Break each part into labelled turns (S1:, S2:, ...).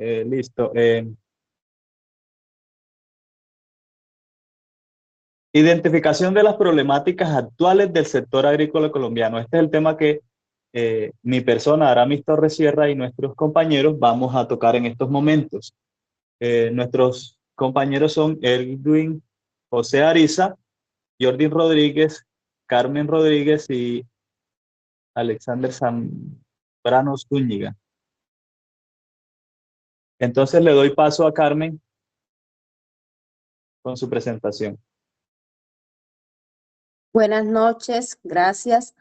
S1: Listo. Identificación de las problemáticas actuales del sector agrícola colombiano. Este es el tema que mi persona, Aramis Torres Sierra, y nuestros compañeros vamos a tocar en estos momentos. Nuestros compañeros son Edwin José Ariza, Jordi Rodríguez, Carmen Rodríguez y Alexander Zambrano Zúñiga. Entonces le doy paso a Carmen con su presentación.
S2: Buenas noches, gracias.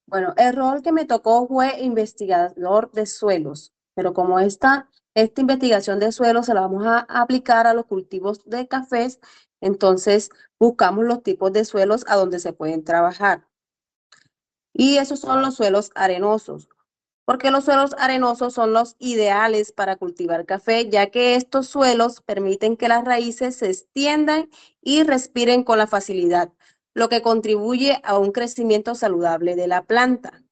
S2: Bueno, el rol que me tocó fue investigador de suelos, pero como esta investigación de suelos se la vamos a aplicar a los cultivos de cafés, entonces buscamos los tipos de suelos a donde se pueden trabajar. Y esos son los suelos arenosos, porque los suelos arenosos son los ideales para cultivar café, ya que estos suelos permiten que las raíces se extiendan y respiren con la facilidad, lo que contribuye a un crecimiento saludable de la planta.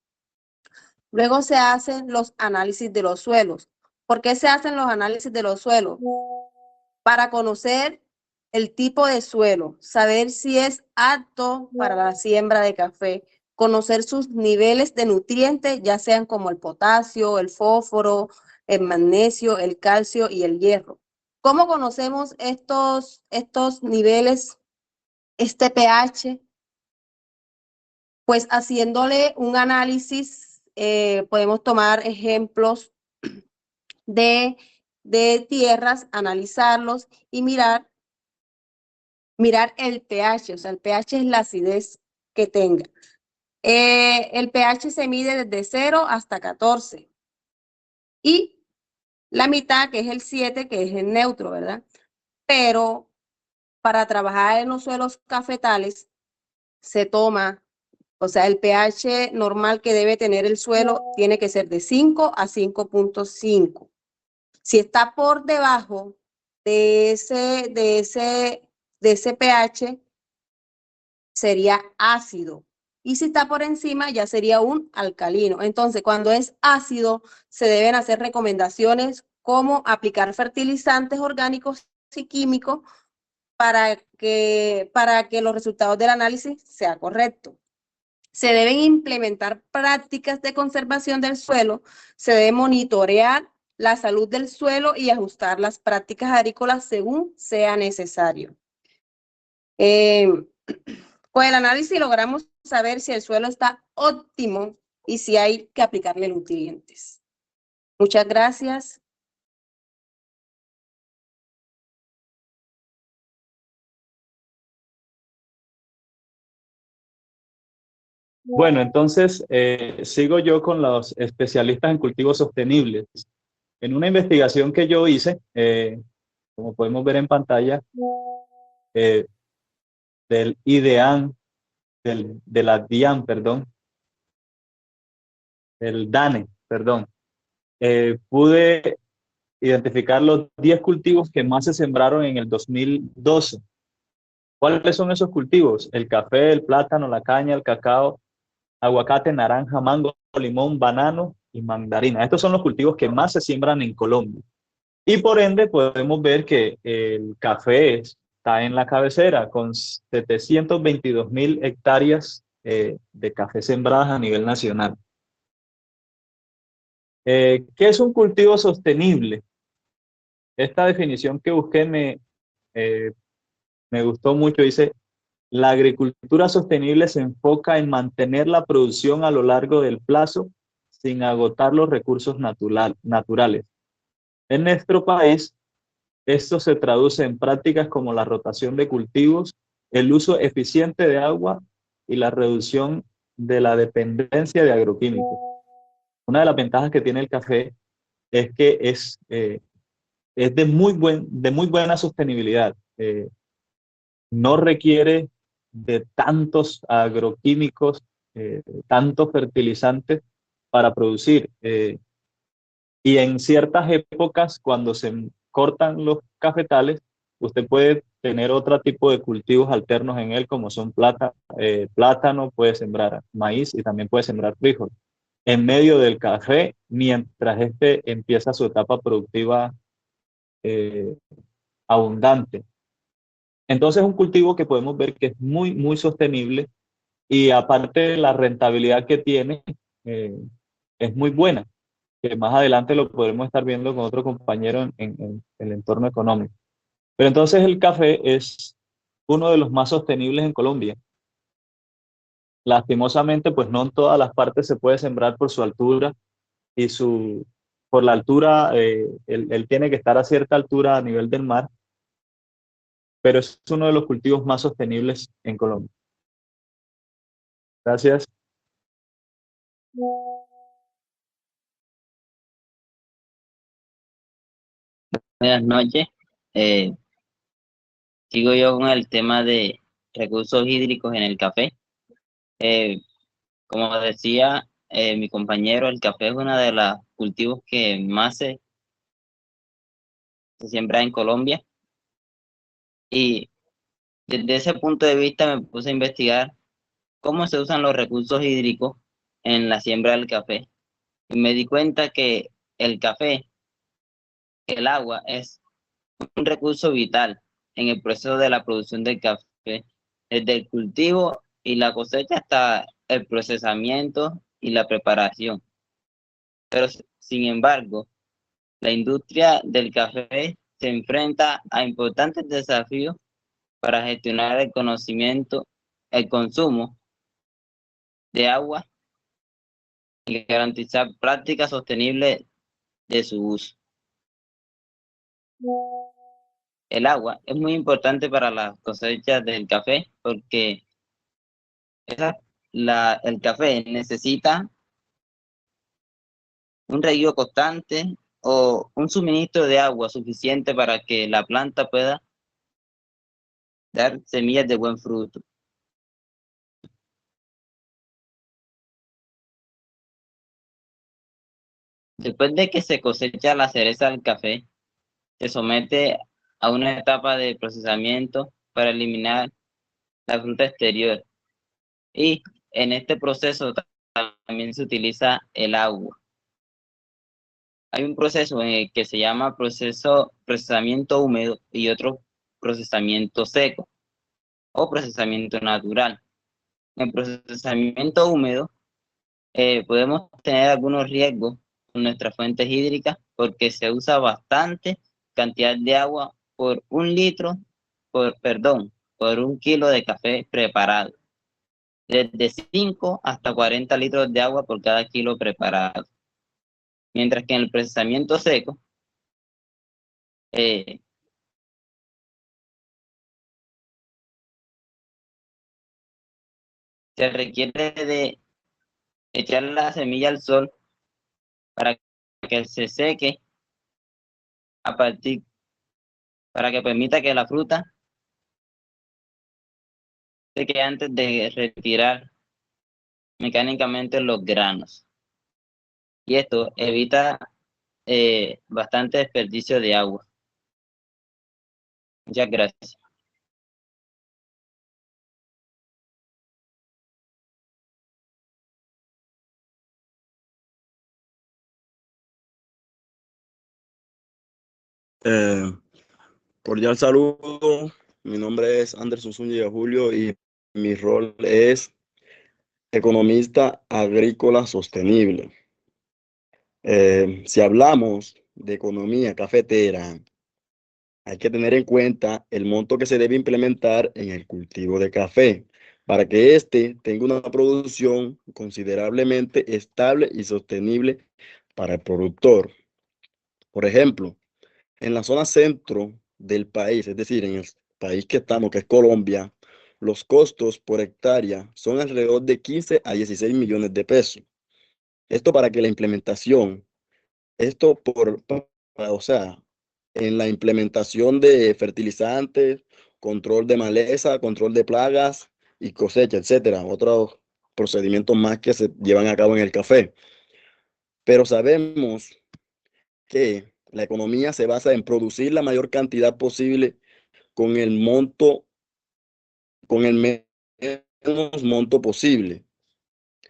S2: Luego se hacen los análisis de los suelos. ¿Por qué se hacen los análisis de los suelos? Para conocer el tipo de suelo, saber si es apto para la siembra de café, conocer sus niveles de nutrientes, ya sean como el potasio, el fósforo, el magnesio, el calcio y el hierro. ¿Cómo conocemos estos niveles, este pH? Pues haciéndole un análisis, podemos tomar ejemplos de tierras, analizarlos y mirar el pH, o sea, el pH es la acidez que tenga. El pH se mide desde 0 hasta 14 y la mitad, que es el 7, que es el neutro, ¿verdad? Pero para trabajar en los suelos cafetales se toma, o sea, el pH normal que debe tener el suelo tiene que ser de 5 a 5.5. Si está por debajo de ese pH, sería ácido. Y si está por encima, ya sería un alcalino. Entonces, cuando es ácido, se deben hacer recomendaciones como aplicar fertilizantes orgánicos y químicos para que los resultados del análisis sean correctos. Se deben implementar prácticas de conservación del suelo, se debe monitorear la salud del suelo y ajustar las prácticas agrícolas según sea necesario. Con el análisis logramos saber si el suelo está óptimo y si hay que aplicarle nutrientes. Muchas gracias.
S1: Bueno, entonces sigo yo con los especialistas en cultivos sostenibles. En una investigación que yo hice, como podemos ver en pantalla, del IDEAN, de la DIAN, perdón, el DANE, perdón, pude identificar los 10 cultivos que más se sembraron en el 2012. ¿Cuáles son esos cultivos? El café, el plátano, la caña, el cacao, aguacate, naranja, mango, limón, banano y mandarina. Estos son los cultivos que más se siembran en Colombia. Y por ende podemos ver que el café está en la cabecera con 722.000 hectáreas de café sembradas a nivel nacional. ¿Qué es un cultivo sostenible? Esta definición que busqué me gustó mucho. Dice: la agricultura sostenible se enfoca en mantener la producción a lo largo del plazo sin agotar los recursos naturales. En nuestro país, esto se traduce en prácticas como la rotación de cultivos, el uso eficiente de agua y la reducción de la dependencia de agroquímicos. Una de las ventajas que tiene el café es que es de muy buena sostenibilidad. No requiere de tantos agroquímicos, tantos fertilizantes para producir. Y en ciertas épocas, cuando se cortan los cafetales, usted puede tener otro tipo de cultivos alternos en él, como son plátano, puede sembrar maíz y también puede sembrar frijol en medio del café, mientras este empieza su etapa productiva eh, abundante. Entonces es un cultivo que podemos ver que es muy, muy sostenible y aparte de la rentabilidad que tiene, eh, es muy buena, que más adelante lo podremos estar viendo con otro compañero en el entorno económico. Pero entonces el café es uno de los más sostenibles en Colombia. Lastimosamente, pues no en todas las partes se puede sembrar por su altura y por la altura, él tiene que estar a cierta altura a nivel del mar, pero es uno de los cultivos más sostenibles en Colombia. Gracias.
S3: Buenas noches. Eh, Sigo yo con el tema de recursos hídricos en el café. Eh, Como decía mi compañero, el café es uno de los cultivos que más se siembra en Colombia. Y desde ese punto de vista me puse a investigar cómo se usan los recursos hídricos en la siembra del café. Y me di cuenta que el café, el agua, es un recurso vital en el proceso de la producción del café, desde el cultivo y la cosecha hasta el procesamiento y la preparación. Pero sin embargo, la industria del café se enfrenta a importantes desafíos para gestionar el conocimiento, el consumo de agua y garantizar prácticas sostenibles de su uso. El agua es muy importante para las cosechas del café porque el café necesita un reguero constante o un suministro de agua suficiente para que la planta pueda dar semillas de buen fruto. Después de que se cosecha la cereza del café, se somete a una etapa de procesamiento para eliminar la fruta exterior. Y en este proceso también se utiliza el agua. Hay un proceso en el que se llama procesamiento húmedo y otro procesamiento seco o procesamiento natural. En procesamiento húmedo podemos tener algunos riesgos con nuestras fuentes hídricas porque se usa bastante cantidad de agua por un litro, por un kilo de café preparado. Desde 5 hasta 40 litros de agua por cada kilo preparado. Mientras que en el procesamiento seco, eh, se requiere de echar la semilla al sol para que se seque a partir, para que permita que la fruta seque antes de retirar mecánicamente los granos. Y esto evita bastante desperdicio de agua. Muchas gracias.
S4: Cordial saludo, mi nombre es Anderson Zúñiga Julio y mi rol es economista agrícola sostenible. Si hablamos de economía cafetera, hay que tener en cuenta el monto que se debe implementar en el cultivo de café para que éste tenga una producción considerablemente estable y sostenible para el productor. Por ejemplo, en la zona centro del país, es decir, en el país que estamos, que es Colombia, los costos por hectárea son alrededor de 15 a 16 millones de pesos. Esto para que la implementación, esto o sea, en la implementación de fertilizantes, control de maleza, control de plagas y cosecha, etcétera, otros procedimientos más que se llevan a cabo en el café. Pero sabemos que la economía se basa en producir la mayor cantidad posible con el monto, con el menos monto posible.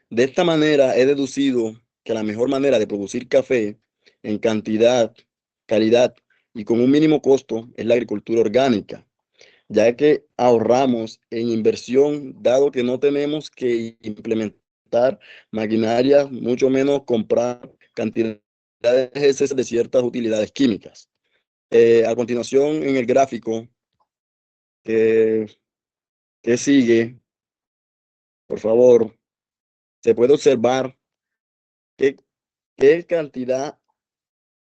S4: De esta manera he deducido que la mejor manera de producir café en cantidad, calidad y con un mínimo costo es la agricultura orgánica, ya que ahorramos en inversión, dado que no tenemos que implementar maquinaria, mucho menos comprar cantidades excesivas de ciertas utilidades químicas. A continuación, en el gráfico que sigue, por favor, se puede observar qué cantidad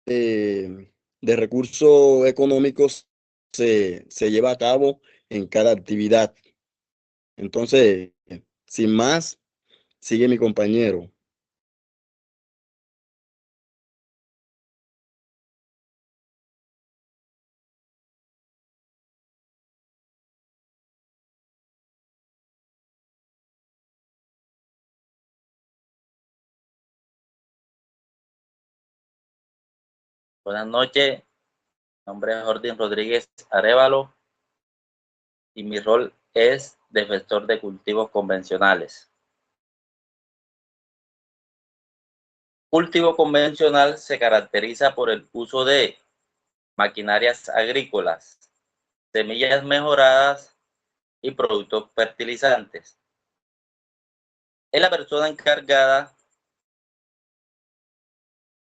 S4: de recursos económicos se lleva a cabo en cada actividad. Entonces, sin más, sigue mi compañero.
S5: Buenas noches, mi nombre es Jordín Rodríguez Arévalo y mi rol es defensor de cultivos convencionales. Cultivo convencional se caracteriza por el uso de maquinarias agrícolas, semillas mejoradas y productos fertilizantes. Es la persona encargada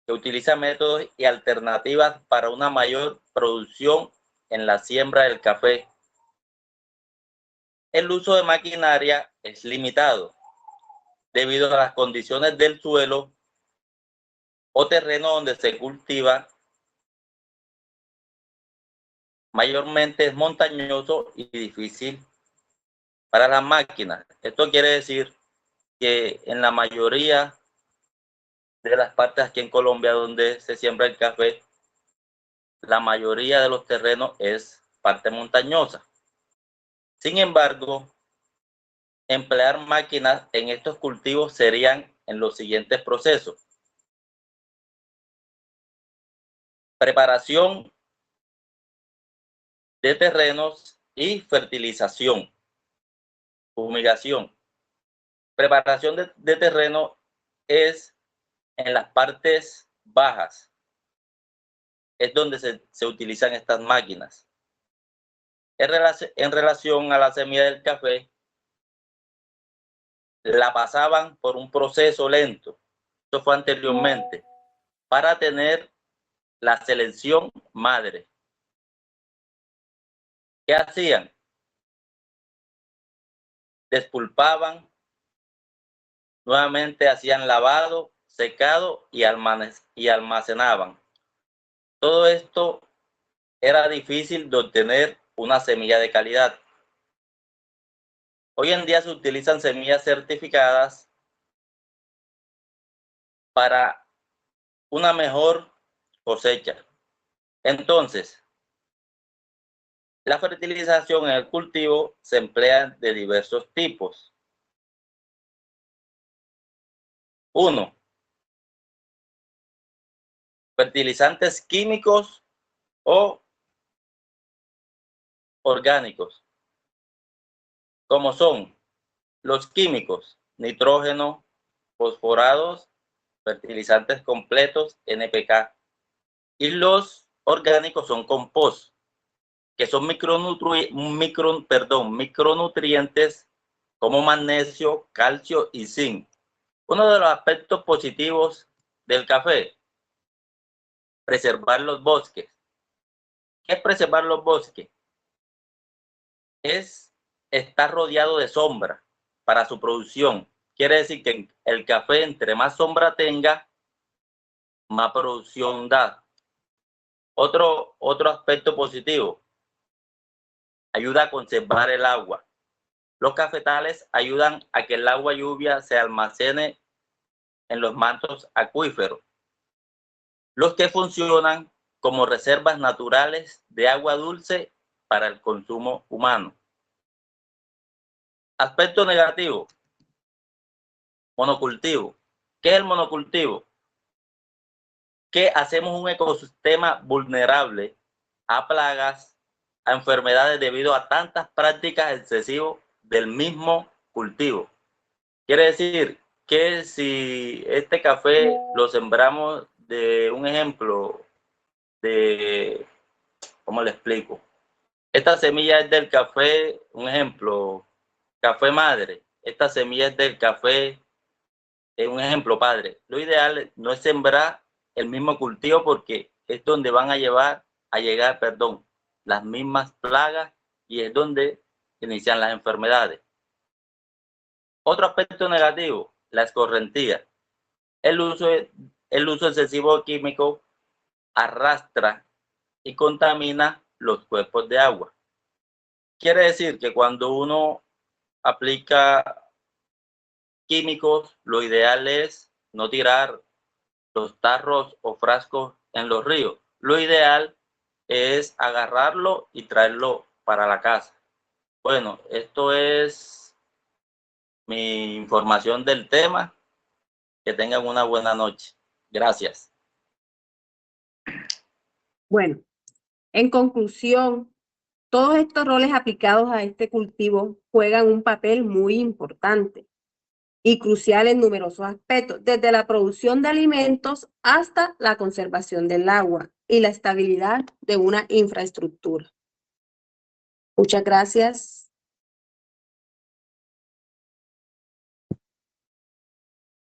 S5: que utiliza métodos y alternativas para una mayor producción en la siembra del café. El uso de maquinaria es limitado debido a las condiciones del suelo o terreno donde se cultiva. Mayormente es montañoso y difícil para las máquinas. Esto quiere decir que en la mayoría de las partes aquí en Colombia donde se siembra el café, la mayoría de los terrenos es parte montañosa. Sin embargo, emplear máquinas en estos cultivos serían en los siguientes procesos: preparación de terrenos y fertilización, fumigación. Preparación de terreno es en las partes bajas, es donde se utilizan estas máquinas. En relación a la semilla del café, la pasaban por un proceso lento, esto fue anteriormente, para tener la selección madre. ¿Qué hacían? Despulpaban, nuevamente hacían lavado, secado y almacenaban. Todo esto era difícil de obtener una semilla de calidad. Hoy en día se utilizan semillas certificadas para una mejor cosecha. Entonces, la fertilización en el cultivo se emplea de diversos tipos. 1. Fertilizantes químicos o orgánicos, como son los químicos: nitrógeno, fosforados, fertilizantes completos, NPK. Y los orgánicos son compost, que son micronutrientes como magnesio, calcio y zinc. Uno de los aspectos positivos del café: preservar los bosques. ¿Qué es preservar los bosques? Es estar rodeado de sombra para su producción. Quiere decir que el café, entre más sombra tenga, más producción da. Otro aspecto positivo: ayuda a conservar el agua. Los cafetales ayudan a que el agua lluvia se almacene en los mantos acuíferos, los que funcionan como reservas naturales de agua dulce para el consumo humano. Aspecto negativo: monocultivo. ¿Qué es el monocultivo? Que hacemos un ecosistema vulnerable a plagas, a enfermedades debido a tantas prácticas excesivas del mismo cultivo. Quiere decir que si este café lo sembramos, de un ejemplo, de ¿Cómo le explico? Esta semilla es del café, un ejemplo, café madre. Esta semilla es del café, un ejemplo padre. Lo ideal no es sembrar el mismo cultivo porque es donde van a llegar, las mismas plagas y es donde inician las enfermedades. Otro aspecto negativo, la escorrentía. El uso excesivo de químicos arrastra y contamina los cuerpos de agua. Quiere decir que cuando uno aplica químicos, lo ideal es no tirar los tarros o frascos en los ríos. Lo ideal es agarrarlo y traerlo para la casa. Bueno, esto es mi información del tema. Que tengan una buena noche. Gracias.
S2: Bueno, en conclusión, todos estos roles aplicados a este cultivo juegan un papel muy importante y crucial en numerosos aspectos, desde la producción de alimentos hasta la conservación del agua y la estabilidad de una infraestructura. Muchas gracias.